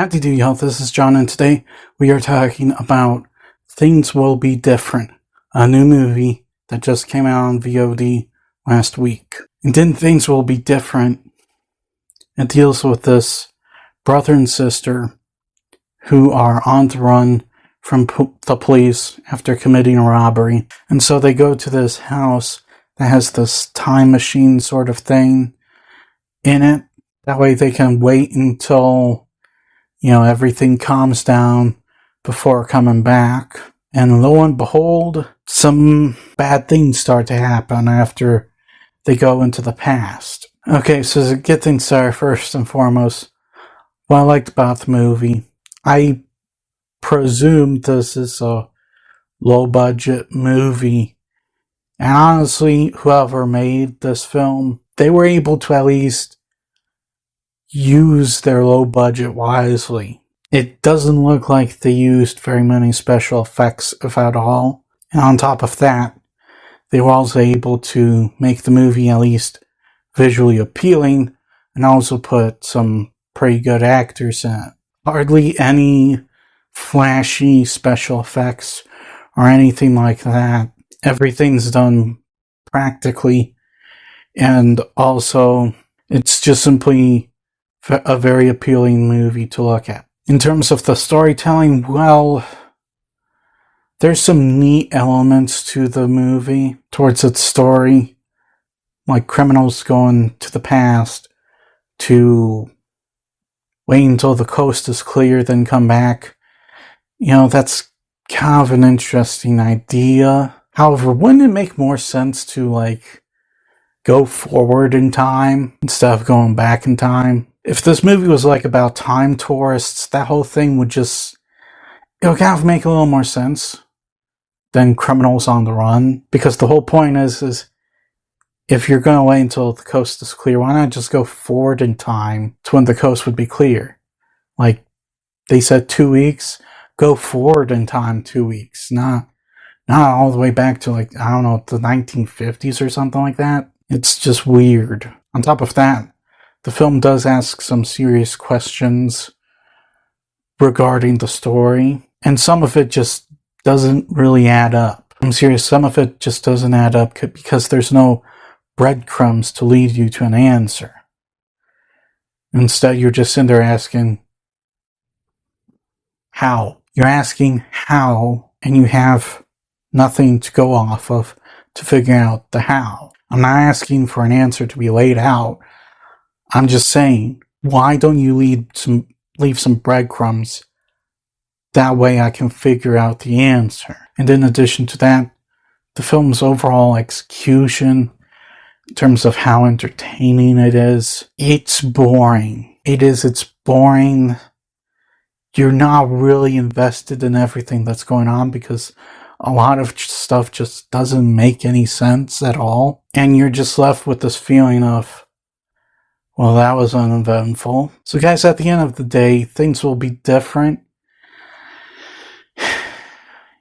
Howdy do y'all, this is John, and today we are talking about Things Will Be Different, a new movie that just came out on VOD last week. And in Things Will Be Different, it deals with this brother and sister who are on the run from the police after committing a robbery. And so they go to this house that has this time machine sort of thing in it. That way they can wait until everything calms down before coming back. And lo and behold, some bad things start to happen after they go into the past. Okay, so to get things started, first and foremost, what I liked about the movie, I presume this is a low-budget movie. And honestly, whoever made this film, they were able to at least use their low budget wisely. It doesn't look like they used very many special effects, if at all. And on top of that, they were also able to make the movie at least visually appealing and also put some pretty good actors in it. Hardly any flashy special effects or anything like that. Everything's done practically, and also it's just simply a very appealing movie to look at. In terms of the storytelling, well, there's some neat elements to the movie towards its story, like criminals going to the past to wait until the coast is clear, then come back. That's kind of an interesting idea. However, wouldn't it make more sense to, go forward in time instead of going back in time? If this movie was about time tourists, that whole thing would just, kind of make a little more sense than criminals on the run. Because the whole point is if you're going to wait until the coast is clear, why not just go forward in time to when the coast would be clear? They said 2 weeks, go forward in time 2 weeks, not all the way back to the 1950s or something like that. It's just weird. On top of that, the film does ask some serious questions regarding the story, and some of it just doesn't really add up. I'm serious, some of it just doesn't add up because there's no breadcrumbs to lead you to an answer. Instead, you're just in there asking, how? You're asking how, and you have nothing to go off of to figure out the how. I'm not asking for an answer to be laid out. I'm just saying, why don't you leave some breadcrumbs? That way I can figure out the answer. And in addition to that, the film's overall execution, in terms of how entertaining it is, it's boring. It's boring. You're not really invested in everything that's going on because a lot of stuff just doesn't make any sense at all. And you're just left with this feeling of, well, that was uneventful. So guys, at the end of the day, Things Will Be Different.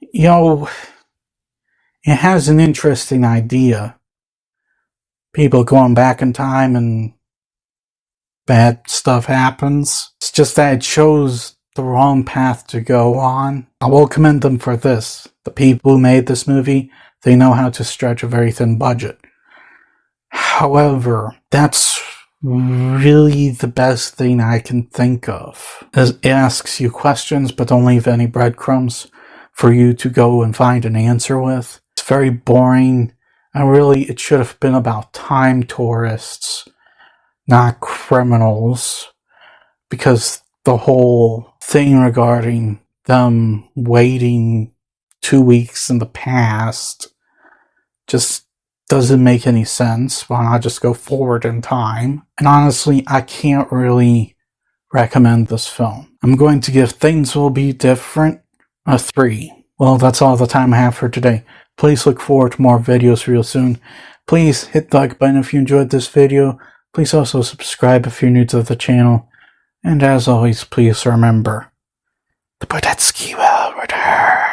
It has an interesting idea. People going back in time and bad stuff happens. It's just that it shows the wrong path to go on. I will commend them for this. The people who made this movie, they know how to stretch a very thin budget. However, that's really the best thing I can think of. It asks you questions, but don't leave any breadcrumbs for you to go and find an answer with. It's very boring, and really it should have been about time tourists, not criminals, because the whole thing regarding them waiting 2 weeks in the past just doesn't make any sense. Why not just go forward in time? And honestly, I can't really recommend this film. I'm going to give Things Will Be Different a 3. Well, that's all the time I have for today. Please look forward to more videos real soon. Please hit the like button if you enjoyed this video. Please also subscribe if you're new to the channel. And as always, please remember, the Breadcrumbs will return.